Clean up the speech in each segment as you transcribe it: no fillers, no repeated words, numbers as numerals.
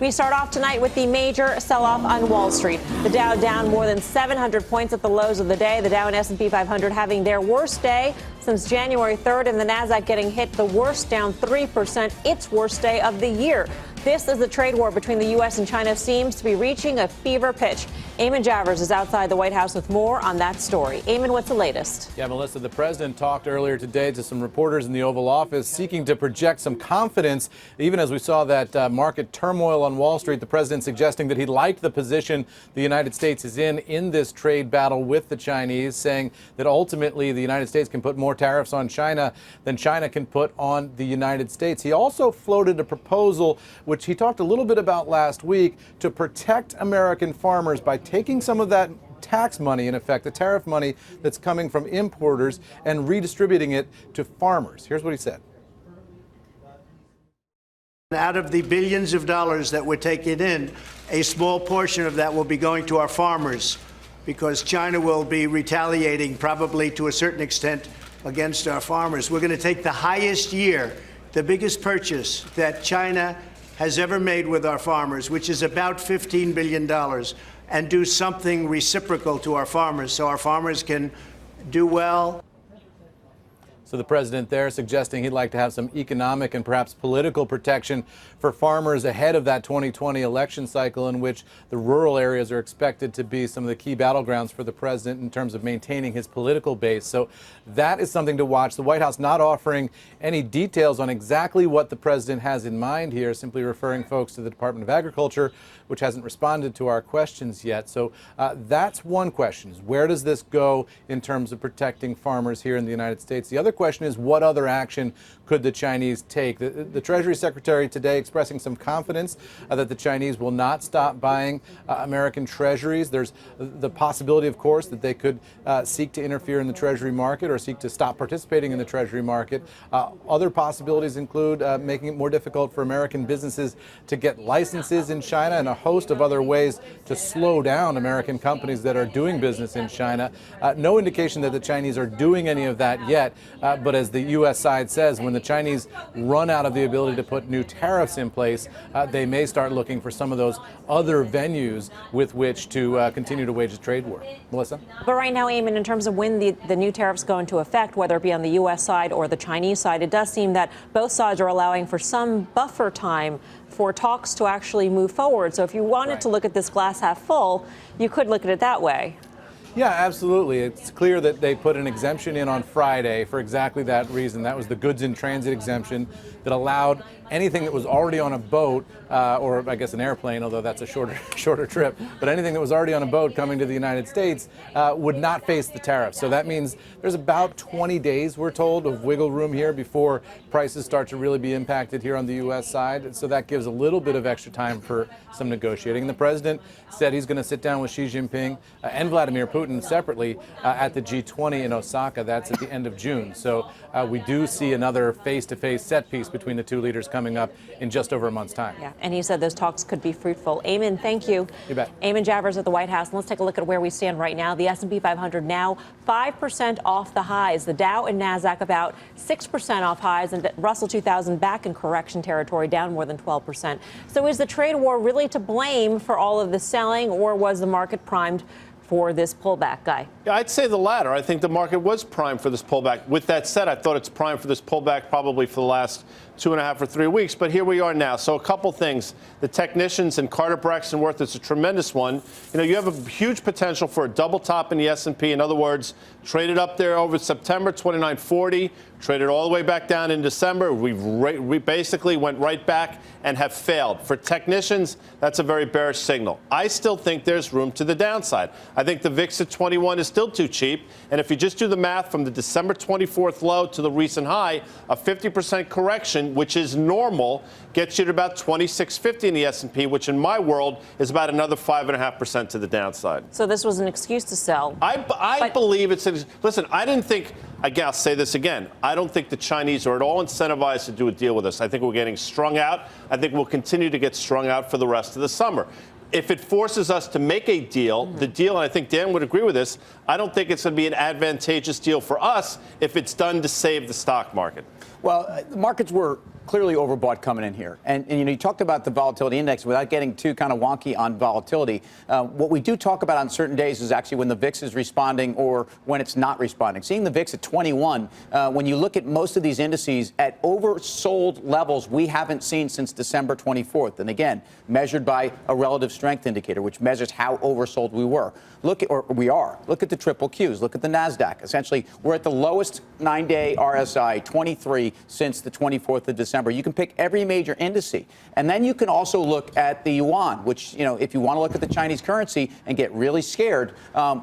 We start off tonight with the major sell-off on Wall Street. The Dow down more than 700 points at the lows of the day. The Dow and S&P 500 having their worst day since January 3rd, and the Nasdaq getting hit the worst, down 3%, its worst day of the year. This as the trade war between the U.S. and China seems to be reaching a fever pitch. Eamon Javers is outside the White House with more on that story. Eamon, what's the latest? Yeah, Melissa, the president talked earlier today to some reporters in the Oval Office seeking to project some confidence. Even as we saw that market turmoil on Wall Street, the president suggesting that he liked the position the United States is in this trade battle with the Chinese, saying that ultimately the United States can put more tariffs on China than China can put on the United States. He also floated a proposal, which he talked a little bit about last week, to protect American farmers by taking some of that tax money, in effect, the tariff money that's coming from importers, and redistributing it to farmers. Here's what he said. Out of the billions of dollars that we're taking in, a small portion of that will be going to our farmers, because China will be retaliating probably to a certain extent against our farmers. We're going to take the highest year, the biggest purchase that China has ever made with our farmers, which is about $15 billion, and do something reciprocal to our farmers so our farmers can do well. So the president there suggesting he'd like to have some economic and perhaps political protection for farmers ahead of that 2020 election cycle, in which the rural areas are expected to be some of the key battlegrounds for the president in terms of maintaining his political base. So that is something to watch. The White House not offering any details on exactly what the president has in mind here, simply referring folks to the Department of Agriculture, which hasn't responded to our questions yet. So that's one question, is where does this go in terms of protecting farmers here in the United States? The other question is, what other action could the Chinese take? The Treasury Secretary today expressing some confidence that the Chinese will not stop buying American treasuries. There's the possibility, of course, that they could seek to interfere in the Treasury market or seek to stop participating in the Treasury market. Other possibilities include making it more difficult for American businesses to get licenses in China, and a host of other ways to slow down American companies that are doing business in China. No indication that the Chinese are doing any of that yet, but as the U.S. side says, when the Chinese run out of the ability to put new tariffs in place, they may start looking for some of those other venues with which to continue to wage a trade war. Melissa? But right now, Eamon, in terms of when the new tariffs go into effect, whether it be on the U.S. side or the Chinese side, it does seem that both sides are allowing for some buffer time for talks to actually move forward. So if you wanted to look at this glass half full, you could look at it that way. Yeah, absolutely. It's clear that they put an exemption in on Friday for exactly that reason. That was the goods in transit exemption that allowed anything that was already on a boat, or I guess an airplane, although that's a shorter trip, but anything that was already on a boat coming to the United States would not face the tariff. So that means there's about 20 days, we're told, of wiggle room here before prices start to really be impacted here on the U.S. side. So that gives a little bit of extra time for some negotiating. The president said he's going to sit down with Xi Jinping and Vladimir Putin separately at the G20 in Osaka. That's at the end of June. So we do see another face-to-face set piece between the two leaders coming up in just over a month's time. Yeah, and he said those talks could be fruitful. Eamon, thank you. You bet. Eamon Javers at the White House. And let's take a look at where we stand right now. The S&P 500 now 5% off the highs. The Dow and Nasdaq about 6% off highs, and the Russell 2000 back in correction territory, down more than 12%. So is the trade war really to blame for all of the selling, or was the market primed for this pullback, Guy? Yeah, I'd say the latter. I think the market was primed for this pullback. With that said, I thought it's primed for this pullback probably for the last 2.5 or 3 weeks, but here we are now. So a couple things. The technicians and Carter Braxton Worth, it's a tremendous one. You know, you have a huge potential for a double top in the S&P. In other words, traded up there over September, 2940, traded all the way back down in December. We basically went right back and have failed. For technicians, that's a very bearish signal. I still think there's room to the downside. I think the VIX at 21 is still too cheap. And if you just do the math from the December 24th low to the recent high, a 50% correction, which is normal, gets you to about 2650 in the S&P, which in my world is about another 5.5% to the downside. So this was an excuse to sell. I believe it's listen, I didn't think, again, I'll say this again, I don't think the Chinese are at all incentivized to do a deal with us. I think we're getting strung out. I think we'll continue to get strung out for the rest of the summer. If it forces us to make a deal, the deal, and I think Dan would agree with this, I don't think it's going to be an advantageous deal for us if it's done to save the stock market. Well, the markets were clearly overbought coming in here. And you talked about the volatility index without getting too kind of wonky on volatility. What we do talk about on certain days is actually when the VIX is responding or when it's not responding. Seeing the VIX at 21, when you look at most of these indices at oversold levels we haven't seen since December 24th. And again, measured by a relative strength indicator, which measures how oversold we were. Look at the triple Qs. Look at the NASDAQ. Essentially, we're at the lowest 9-day RSI, 23, since the 24th of December. You can pick every major indice. And then you can also look at the yuan, which, if you want to look at the Chinese currency and get really scared,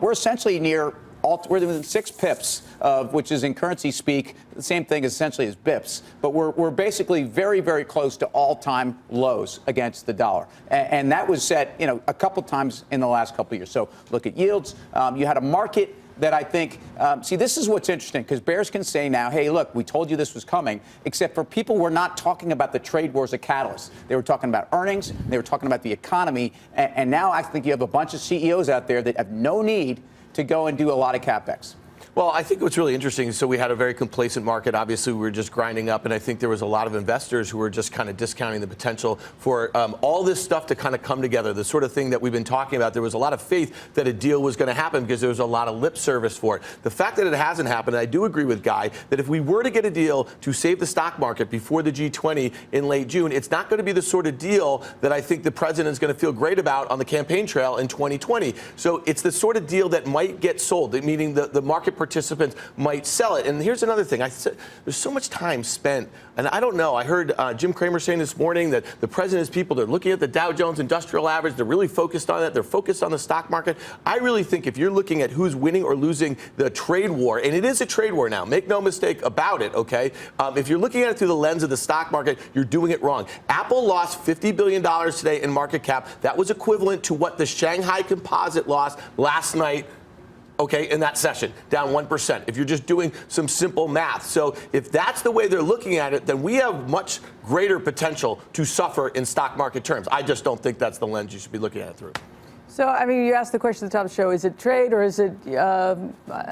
we're essentially near we're within 6 pips, which is in currency speak the same thing essentially as bips. But we're basically very, very close to all-time lows against the dollar. And that was set, a couple times in the last couple of years. So look at yields. You had a market that I think, see, this is what's interesting, because bears can say now, hey, look, we told you this was coming, except for people were not talking about the trade war as a catalyst. They were talking about earnings, they were talking about the economy, and now I think you have a bunch of CEOs out there that have no need to go and do a lot of capex. Well, I think what's really interesting is so we had a very complacent market. Obviously, we were just grinding up, and I think there was a lot of investors who were just kind of discounting the potential for all this stuff to kind of come together, the sort of thing that we've been talking about. There was a lot of faith that a deal was going to happen because there was a lot of lip service for it. The fact that it hasn't happened, and I do agree with Guy, that if we were to get a deal to save the stock market before the G20 in late June, it's not going to be the sort of deal that I think the president is going to feel great about on the campaign trail in 2020. So it's the sort of deal that might get sold, meaning the market participants might sell it. And here's another thing. I said there's so much time spent, and I don't know. I heard Jim Cramer saying this morning that the president's people, they're looking at the Dow Jones Industrial Average. They're really focused on that. They're focused on the stock market. I really think if you're looking at who's winning or losing the trade war, and it is a trade war now, make no mistake about it, okay? If you're looking at it through the lens of the stock market, you're doing it wrong. Apple lost $50 billion today in market cap. That was equivalent to what the Shanghai Composite lost last night, okay, in that session, down 1%, if you're just doing some simple math. So if that's the way they're looking at it, then we have much greater potential to suffer in stock market terms. I just don't think that's the lens you should be looking at it through. So, I mean, you asked the question at the top of the show, is it trade or is it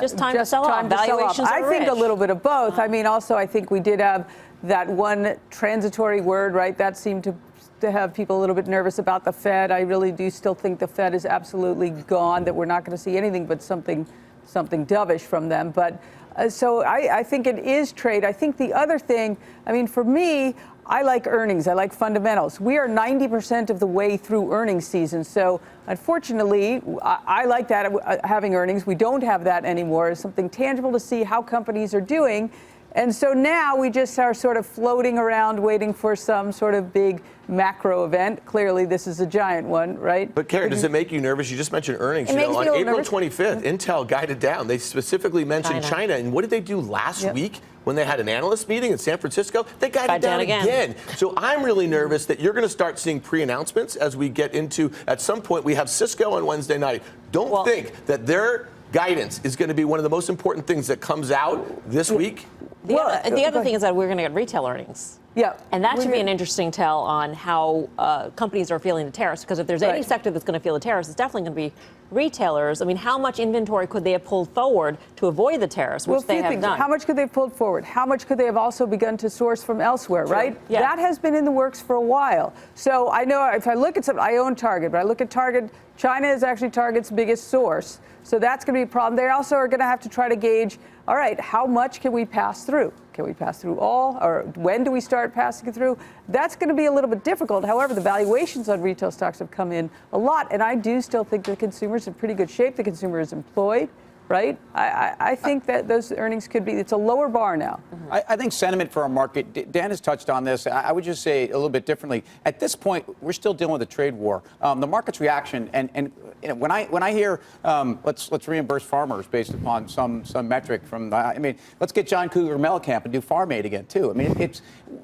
just time to sell off? Valuations are I think rich. a little bit of both. I mean, also, I think we did have that one transitory word, right? That seemed to have people a little bit nervous about the Fed. I really do still think the Fed is absolutely gone, that we're not going to see anything but something dovish from them. But so I think it is trade. I think the other thing, I mean, for me, I like earnings. I like fundamentals. We are 90% of the way through earnings season. So unfortunately, I like that, having earnings. We don't have that anymore. It's something tangible to see how companies are doing. And so now we just are sort of floating around waiting for some sort of big macro event. Clearly, this is a giant one, right? But Karen, does it make you nervous? You just mentioned earnings. On April 25th, Intel guided down. They specifically mentioned China. And what did they do last week when they had an analyst meeting in San Francisco? They guided down again. So I'm really nervous that you're going to start seeing pre-announcements as we get into, at some point, we have Cisco on Wednesday night. Don't think that their guidance is going to be one of the most important things that comes out this week. The other thing is that we're going to get retail earnings. Yeah. And that should be an interesting tell on how companies are feeling the tariffs. Because if there's any sector that's going to feel the tariffs, it's definitely going to be retailers. I mean, how much inventory could they have pulled forward to avoid the tariffs, which they have done? How much could they have pulled forward? How much could they have also begun to source from elsewhere, right? Yeah. That has been in the works for a while. So I know if I look at some, I own Target, but I look at Target, China is actually Target's biggest source. So that's going to be a problem. They also are going to have to try to gauge, all right, how much can we pass through? Can we pass through all? Or when do we start passing it through? That's going to be a little bit difficult. However, the valuations on retail stocks have come in a lot. And I do still think the consumer's in pretty good shape. The consumer is employed. Right? I think that those earnings could be, it's a lower bar now. I think sentiment for our market, Dan has touched on this. I would just say a little bit differently. At this point, we're still dealing with a trade war. The market's reaction, and when I hear let's reimburse farmers based upon some metric from, let's get John Cougar Mellencamp and do Farm Aid again, too. I mean,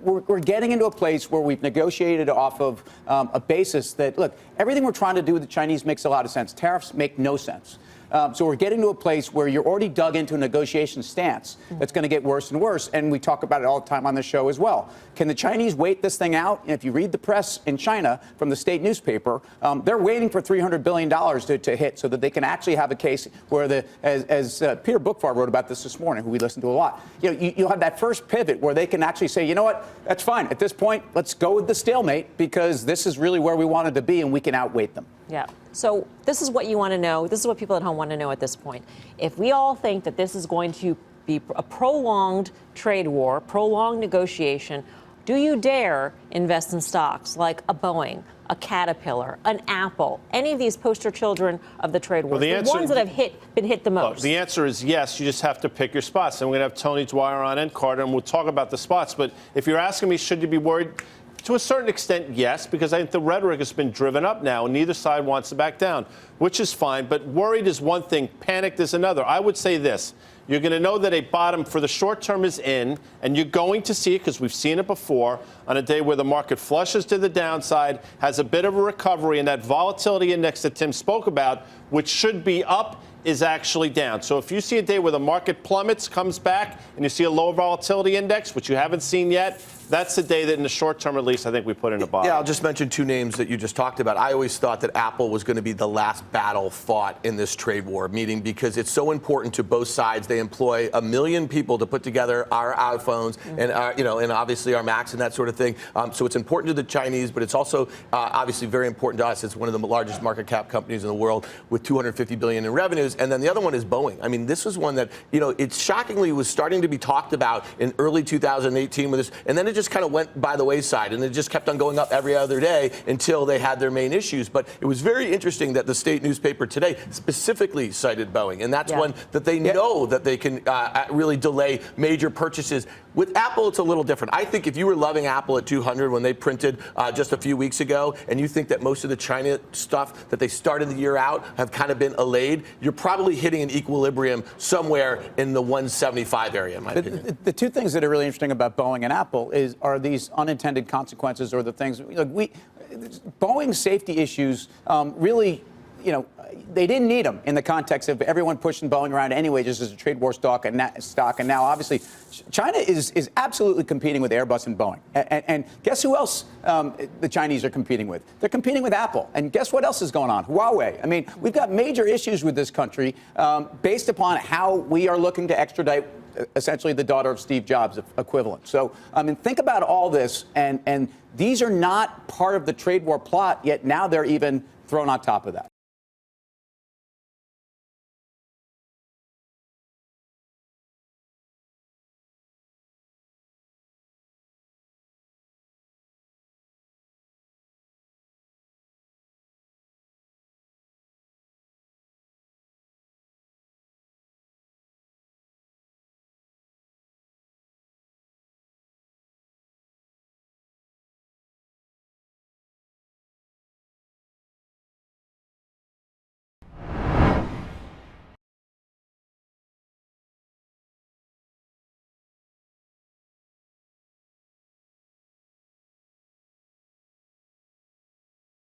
we're getting into a place where we've negotiated off of a basis that, look, everything we're trying to do with the Chinese makes a lot of sense. Tariffs make no sense. So we're getting to a place where you're already dug into a negotiation stance that's going to get worse and worse. And we talk about it all the time on the show as well. Can the Chinese wait this thing out? And if you read the press in China from the state newspaper, they're waiting for $300 billion to hit so that they can actually have a case where, as Peter Bookfar wrote about this morning, who we listen to a lot, you'll have that first pivot where they can actually say, you know what, that's fine. At this point, let's go with the stalemate because this is really where we wanted to be and we can outweight them. Yeah. So this is what you want to know. This is what people at home want to know at this point. If we all think that this is going to be a prolonged trade war, prolonged negotiation, do you dare invest in stocks like a Boeing, a Caterpillar, an Apple, any of these poster children of the trade war, the ones that have been hit the most? The answer is yes. You just have to pick your spots. And we're going to have Tony Dwyer on and Carter, and we'll talk about the spots. But if you're asking me, should you be worried? To a certain extent, yes, because I think the rhetoric has been driven up now, and neither side wants to back down, which is fine. But worried is one thing, panicked is another. I would say this. You're going to know that a bottom for the short term is in, and you're going to see it because we've seen it before on a day where the market flushes to the downside, has a bit of a recovery, and that volatility index that Tim spoke about, which should be up, is actually down. So if you see a day where the market plummets, comes back, and you see a low volatility index, which you haven't seen yet, that's the day that in the short term, at least, I think we put in a bottom. Yeah, I'll just mention two names that you just talked about. I always thought that Apple was going to be the last battle fought in this trade war, meaning because it's so important to both sides. They employ 1 million people to put together our iPhones and and obviously our Macs and that sort of thing. So it's important to the Chinese, but it's also obviously very important to us. It's one of the largest market cap companies in the world with $250 billion in revenues. And then the other one is Boeing. I mean, this is one that, it shockingly was starting to be talked about in early 2018 with this, and then it just kind of went by the wayside, and it just kept on going up every other day until they had their main issues. But it was very interesting that the state newspaper today specifically cited Boeing, and that's one that they know that they can really delay major purchases. With Apple, it's a little different. I think if you were loving Apple at 200 when they printed just a few weeks ago, and you think that most of the China stuff that they started the year out have kind of been allayed, you're probably hitting an equilibrium somewhere in the 175 area, in my opinion. The two things that are really interesting about Boeing and Apple are these unintended consequences, or the things Boeing's safety issues really, they didn't need them in the context of everyone pushing Boeing around anyway, just as a trade war stock. And now, obviously, China is absolutely competing with Airbus and Boeing. And guess who else the Chinese are competing with? They're competing with Apple. And guess what else is going on? Huawei. I mean, we've got major issues with this country based upon how we are looking to extradite essentially the daughter of Steve Jobs equivalent. So, I mean, think about all this. And these are not part of the trade war plot, yet now they're even thrown on top of that.